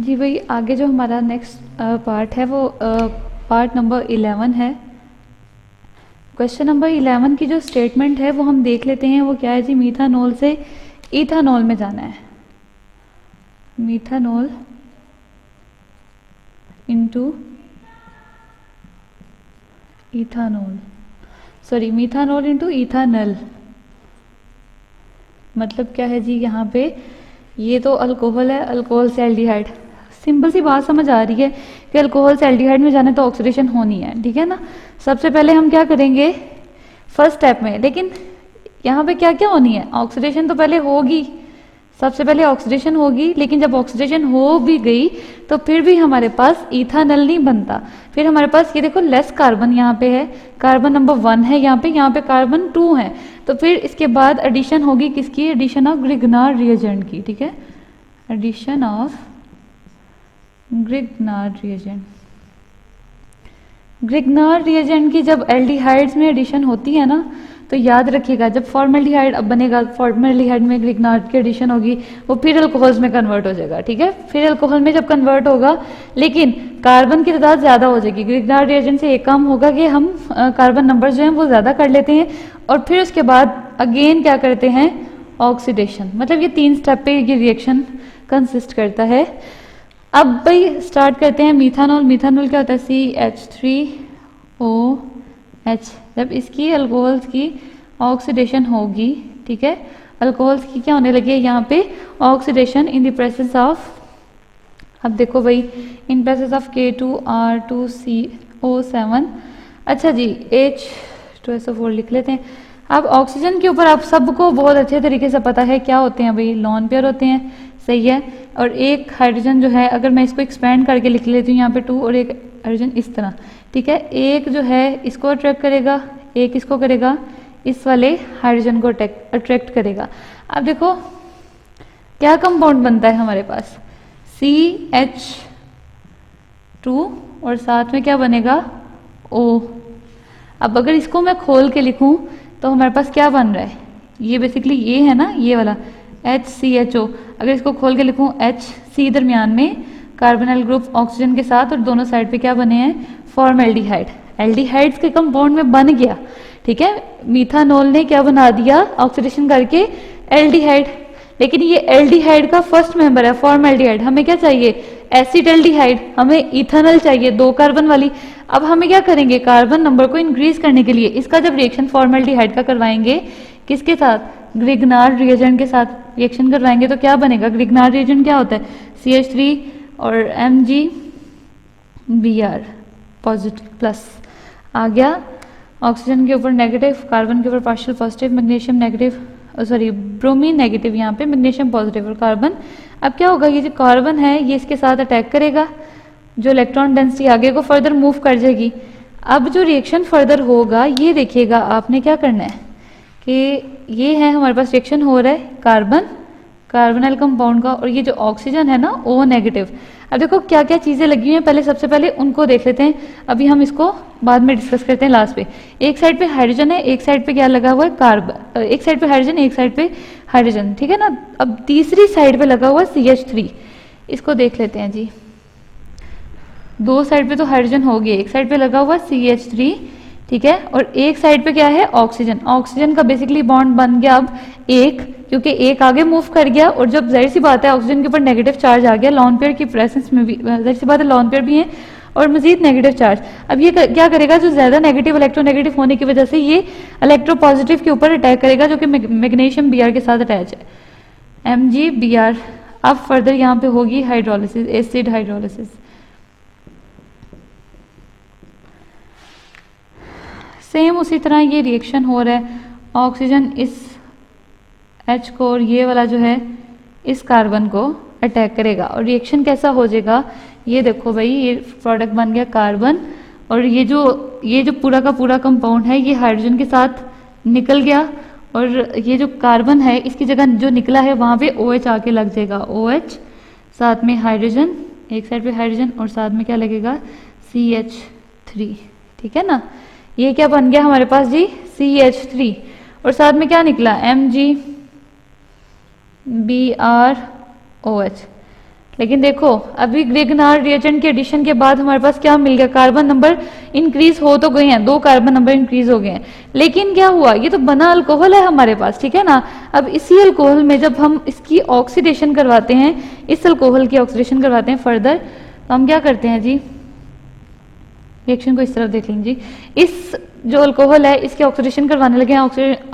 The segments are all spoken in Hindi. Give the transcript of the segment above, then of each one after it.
जी भाई, आगे जो हमारा नेक्स्ट पार्ट है वो पार्ट नंबर 11 है। क्वेश्चन नंबर 11 की जो स्टेटमेंट है वो हम देख लेते हैं। वो क्या है जी, मीथानॉल से इथानॉल में जाना है। Methanol into ethanol, sorry methanol into ethanal. मतलब क्या है जी, यहाँ पे ये तो अल्कोहल है, अल्कोहल से एल्डिहाइड। सिंपल सी बात समझ आ रही है कि अल्कोहल से एल्डिहाइड में जाने तो ऑक्सीडेशन होनी है, ठीक है ना। सबसे पहले हम क्या करेंगे फर्स्ट स्टेप में, लेकिन यहाँ पे क्या क्या होनी है, ऑक्सीडेशन तो पहले होगी, सबसे पहले ऑक्सीडेशन होगी। लेकिन जब ऑक्सीडेशन हो भी गई तो फिर भी हमारे पास इथानल नहीं बनता। फिर हमारे पास ये देखो लेस कार्बन यहाँ पे है, कार्बन नंबर 1 है यहाँ पे कार्बन 2 है। तो फिर इसके बाद एडिशन होगी किसकी, एडिशन ऑफ ग्रिग्नार्ड रिएजेंट की, ठीक है, addition of Grignard reagent. Grignard reagent की जब एल्डिहाइड्स में एडिशन होती है ना, तो याद रखिएगा जब फॉर्मेल्डिहाइड अब बनेगा, फॉर्मेल्डिहाइड में ग्रिग्नार्ड की एडिशन होगी, वो फिर अल्कोहल्स में कन्वर्ट हो जाएगा, ठीक है। फिर अल्कोहल में जब कन्वर्ट होगा, लेकिन कार्बन की तादाद ज़्यादा हो जाएगी। ग्रिग्नार्ड रिएजेंट से एक काम होगा कि हम कार्बन नंबर जो हैं वो ज़्यादा कर लेते हैं, और फिर उसके बाद अगेन क्या करते हैं, ऑक्सीडेशन। मतलब ये 3 स्टेप पे ये रिएक्शन कंसिस्ट करता है। अब भाई स्टार्ट करते हैं मीथानॉल। मीथानॉल क्या होता है, CH3OH। जब इसकी अल्कोहल्स की ऑक्सीडेशन होगी, ठीक है, अल्कोहल्स की क्या होने लगी है यहाँ पे, oxidation in the presence of, अब देखो भाई, इन प्रेजेंस ऑफ K2R2CO7। अच्छा जी, H2SO4 लिख लेते हैं। अब ऑक्सीजन के ऊपर आप सबको बहुत अच्छे तरीके से पता है क्या होते हैं भाई, लॉन पेयर होते हैं, सही है। और एक हाइड्रोजन जो है, अगर मैं इसको एक्सपेंड करके लिख लेती हूँ यहाँ पे 2 और एक हाइड्रोजन इस तरह, ठीक है, एक जो है इसको अट्रैक्ट करेगा, एक इसको करेगा, इस वाले हाइड्रोजन को अट्रैक्ट करेगा। अब देखो क्या कंपाउंड बनता है हमारे पास, CH2 और साथ में क्या बनेगा, O। अब अगर इसको मैं खोल के लिखूं तो हमारे पास क्या बन रहा है, ये बेसिकली ये है ना, ये वाला HCHO। अगर इसको खोल के लिखूं HC, दरमियान में कार्बोनिल ग्रुप ऑक्सीजन के साथ, और दोनों साइड पे क्या बने हैं, फॉर्मेल्डिहाइड। एल्डिहाइड्स के कंपाउंड में बन गया, ठीक है। मीथानॉल ने क्या बना दिया, ऑक्सीडेशन करके एल्डिहाइड। लेकिन ये एल्डिहाइड का फर्स्ट मेंबर है फॉर्मेल्डिहाइड। हमें क्या चाहिए, एसिड एल्डिहाइड, हमें इथानल चाहिए 2 कार्बन वाली। अब हमें क्या करेंगे, कार्बन नंबर को इंक्रीज करने के लिए इसका जब रिएक्शन फॉर्मेल्डिहाइड का करवाएंगे, किसके साथ, ग्रिग्नार्ड रिएजेंट के साथ रिएक्शन करवाएंगे, तो क्या बनेगा, ग्रिग्नार्ड रिएजेंट क्या होता है, CH3 और MgBr पॉजिटिव प्लस आ गया। ऑक्सीजन के ऊपर नेगेटिव, कार्बन के ऊपर partial positive, magnesium negative, sorry bromine negative, यहाँ पे मैग्नीशियम पॉजिटिव और कार्बन। अब क्या होगा, ये जो कार्बन है ये इसके साथ अटैक करेगा, जो इलेक्ट्रॉन डेंसिटी आगे को फर्दर मूव कर जाएगी। अब जो रिएक्शन फर्दर होगा, ये देखिएगा आपने क्या करना है कि ये है हमारे पास रिएक्शन हो रहा है कार्बन कार्बोनिल कंपाउंड का, और ये जो ऑक्सीजन है ना O नेगेटिव। अब देखो क्या क्या चीज़ें लगी हुई हैं, पहले सबसे पहले उनको देख लेते हैं, अभी हम इसको बाद में डिस्कस करते हैं लास्ट पे। एक साइड पे हाइड्रोजन है, एक साइड पे क्या लगा हुआ है, कार्बन, एक साइड पे हाइड्रोजन, एक साइड पे हाइड्रोजन, ठीक है ना। अब तीसरी साइड पे लगा हुआ है CH3, इसको देख लेते हैं जी। 2 साइड पे तो हाइड्रोजन हो गया, एक साइड पे लगा हुआ CH3, ठीक है, और एक साइड पे क्या है, ऑक्सीजन। ऑक्सीजन का बेसिकली बॉन्ड बन गया अब एक, क्योंकि एक आगे मूव कर गया, और जब जाहिर सी बात है ऑक्सीजन के ऊपर नेगेटिव चार्ज आ गया, लॉन पेयर की प्रेजेंस में भी जाहिर सी बात है लॉन पेयर भी है और मजीद नेगेटिव चार्ज। अब ये क्या करेगा, जो ज्यादा नेगेटिव इलेक्ट्रोनेगेटिव होने की वजह से ये इलेक्ट्रोपॉजिटिव के ऊपर अटैक करेगा, जो कि मैग्नीशियम Br के साथ अटैच है, MgBr। अब फर्दर यहाँ पे होगी हाइड्रोलिसिस, एसिड हाइड्रोलिसिस। सेम उसी तरह ये रिएक्शन हो रहा है, ऑक्सीजन इस H को और ये वाला जो है इस कार्बन को अटैक करेगा, और रिएक्शन कैसा हो जाएगा, ये देखो भाई, ये प्रोडक्ट बन गया कार्बन, और ये जो पूरा का पूरा कंपाउंड है ये हाइड्रोजन के साथ निकल गया, और ये जो कार्बन है इसकी जगह जो निकला है वहाँ पे OH आके लग जाएगा, OH साथ में हाइड्रोजन, एक साइड पे हाइड्रोजन और साथ में क्या लगेगा, CH3, ठीक है ना। ये क्या बन गया हमारे पास जी, CH3, और साथ में क्या निकला, MgBrOH, लेकिन देखो अभी ग्रिग्नार्ड रिएजेंट के एडिशन के बाद हमारे पास क्या मिल गया, कार्बन नंबर इंक्रीज हो तो गए हैं, 2 कार्बन नंबर इंक्रीज हो गए हैं, लेकिन क्या हुआ, ये तो बना अल्कोहल है हमारे पास, ठीक है ना। अब इसी अल्कोहल में जब हम इसकी ऑक्सीडेशन करवाते हैं, इस अल्कोहल की ऑक्सीडेशन करवाते हैं फर्दर, तो हम क्या करते हैं जी, रिएक्शन को इस तरफ देख लीजिए, इस जो अल्कोहल है इसके ऑक्सीडेशन करवाने लगे हैं।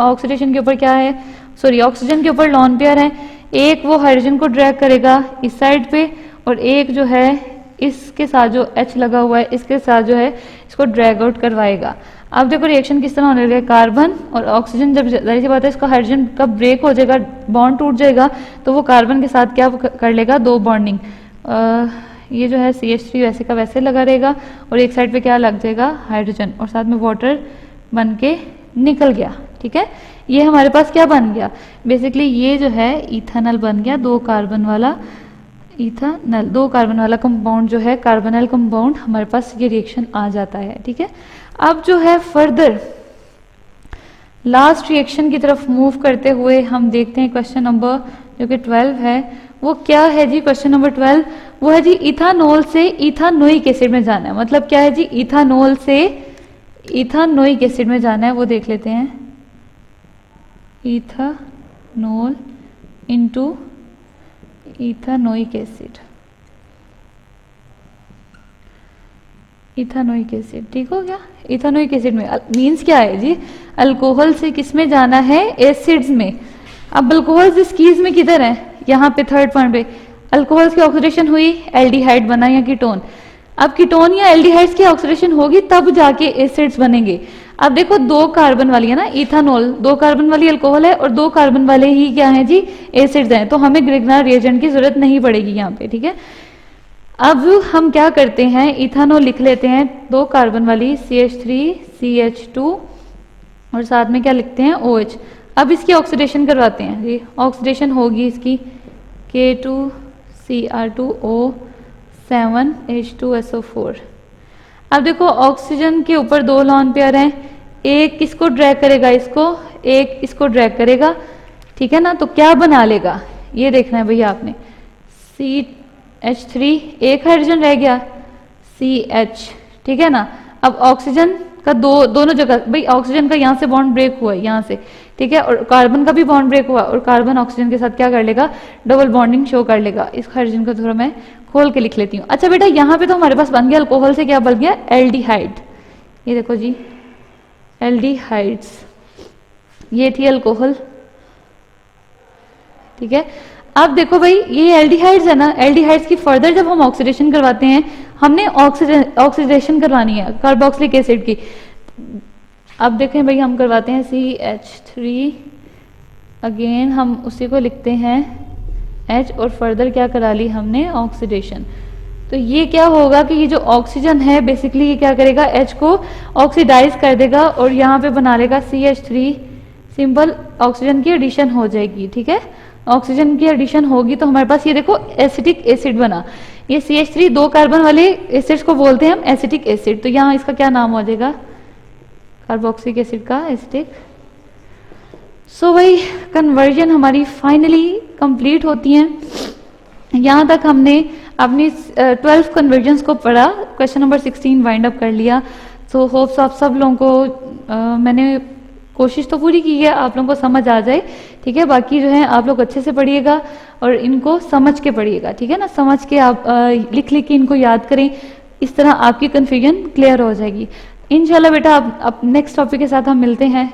ऑक्सीडेशन के ऊपर क्या है, सॉरी ऑक्सीजन के ऊपर लॉन पेयर है, एक वो हाइड्रोजन को ड्रैग करेगा इस साइड पे और एक जो है इसके साथ जो H लगा हुआ है इसके साथ जो है इसको ड्रैग आउट करवाएगा। अब देखो रिएक्शन किस तरह होने लगा, कार्बन और ऑक्सीजन, जब जाहिर सी बात है इसका हाइड्रोजन कब ब्रेक हो जाएगा, बॉन्ड टूट जाएगा, तो वो कार्बन के साथ क्या कर लेगा, 2 बॉन्डिंग, ये जो है CH3 वैसे का वैसे लगा रहेगा और एक साइड पे क्या लग जाएगा, हाइड्रोजन, और साथ में वाटर बन के निकल गया, ठीक है। ये हमारे पास क्या बन गया, बेसिकली ये जो है इथेनॉल बन गया, 2 कार्बन वाला इथेनॉल, 2 कार्बन वाला कंपाउंड जो है कार्बोनिल कंपाउंड, हमारे पास ये रिएक्शन आ जाता है, ठीक है। अब जो है फर्दर लास्ट रिएक्शन की तरफ मूव करते हुए हम देखते हैं क्वेश्चन नंबर जो कि 12 है, वो क्या है जी, क्वेश्चन नंबर 12 वो है जी इथानॉल से इथानोइक एसिड में जाना है, मतलब क्या है जी, इथानॉल से इथानोइक एसिड में जाना है, वो देख लेते हैं, ethanol into ethanoic acid, ethanoic acid, ठीक हो गया। इथानोइक एसिड में मींस क्या है जी, अल्कोहल से किस में जाना है, एसिड्स में। अब अल्कोहल इस कीज में किधर है, यहाँ पे थर्ड पॉइंट पे, अल्कोहल की ऑक्सीडेशन हुई, एल्डिहाइड बना या कीटोन, अब कीटोन या एल्डिहाइड्स की ऑक्सीडेशन होगी तब जाके एसिड्स बनेंगे। अब देखो 2 कार्बन वाली है ना इथानॉल, 2 कार्बन वाली अल्कोहल है और 2 कार्बन वाले ही क्या है जी, एसिड्स हैं, तो हमें ग्रिग्नार्ड रिएजेंट की जरूरत नहीं पड़ेगी यहाँ पे, ठीक है। अब हम क्या करते हैं, इथानॉल लिख लेते हैं 2 कार्बन वाली CH3 CH2 और साथ में क्या लिखते हैं OH। अब इसकी ऑक्सीडेशन करवाते हैं जी, ऑक्सीडेशन होगी इसकी K2Cr2O7 H2SO4। अब देखो ऑक्सीजन के ऊपर 2 लॉन पेयर हैं, एक किसको ड्रैग करेगा, इसको, एक इसको ड्रैग करेगा, ठीक है ना, तो क्या बना लेगा ये देखना है भैया आपने, CH3, एक हाइड्रोजन रह गया CH, ठीक है ना। अब ऑक्सीजन का दोनों जगह, भाई ऑक्सीजन का यहाँ से बॉन्ड ब्रेक हुआ है यहाँ से, ठीक है, और कार्बन का भी बॉन्ड ब्रेक हुआ और कार्बन ऑक्सीजन के साथ क्या कर लेगा, डबल बॉन्डिंग शो कर लेगा। इस हाइड्रोजन को थोड़ा मैं खोल के लिख लेती हूँ। अच्छा बेटा यहाँ पे तो हमारे पास बन गया अल्कोहल से क्या बन गया, एल्डिहाइड, ये देखो जी एल्डिहाइड्स, ये थी अल्कोहल, ठीक है। अब देखो भाई ये एल्डिहाइड्स है ना, एल्डिहाइड्स की फर्दर जब हम ऑक्सीडेशन करवाते हैं, हमने ऑक्सीडेशन करवानी है कार्बोक्सिलिक एसिड की। अब देखें भाई हम करवाते हैं CH3, अगेन हम उसी को लिखते हैं H और फर्दर क्या करा ली हमने, ऑक्सीडेशन। तो ये क्या होगा कि ये जो ऑक्सीजन है बेसिकली ये क्या करेगा, H को ऑक्सीडाइज कर देगा और यहाँ पे बना लेगा CH3, सिंपल ऑक्सीजन की एडिशन हो जाएगी, ठीक है। ऑक्सीजन की एडिशन होगी तो हमारे पास ये देखो एसिटिक एसिड बना, ये CH3 2 कार्बन वाले एसिड्स को बोलते हैं हम एसिटिक एसिड, तो यहाँ इसका क्या नाम हो जाएगा, कार्बोक्सिलिक एसिड का एसिटिक। सो भाई कन्वर्जन हमारी फाइनली कंप्लीट होती है। यहाँ तक हमने अपनी 12 कन्वर्जन्स को पढ़ा, क्वेश्चन नंबर 16 वाइंड अप कर लिया। सो होप्स आप सब लोगों को मैंने कोशिश तो पूरी की है आप लोगों को समझ आ जाए, ठीक है। बाकी जो है आप लोग अच्छे से पढ़िएगा और इनको समझ के पढ़िएगा, ठीक है ना, समझ के आप लिख लिख के इनको याद करें, इस तरह आपकी कन्फ्यूजन क्लियर हो जाएगी इंशाल्लाह। बेटा अब नेक्स्ट टॉपिक के साथ हम मिलते हैं,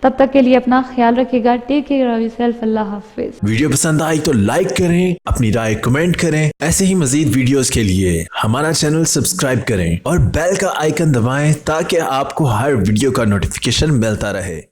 तब तक के लिए अपना ख्याल रखिएगा, टेक केयर ऑफ योरसेल्फ, अल्लाह हाफिज। वीडियो पसंद आई तो लाइक करें, अपनी राय कमेंट करें, ऐसे ही मजीद वीडियोस के लिए हमारा चैनल सब्सक्राइब करें और बेल का आइकन दबाएं ताकि आपको हर वीडियो का नोटिफिकेशन मिलता रहे।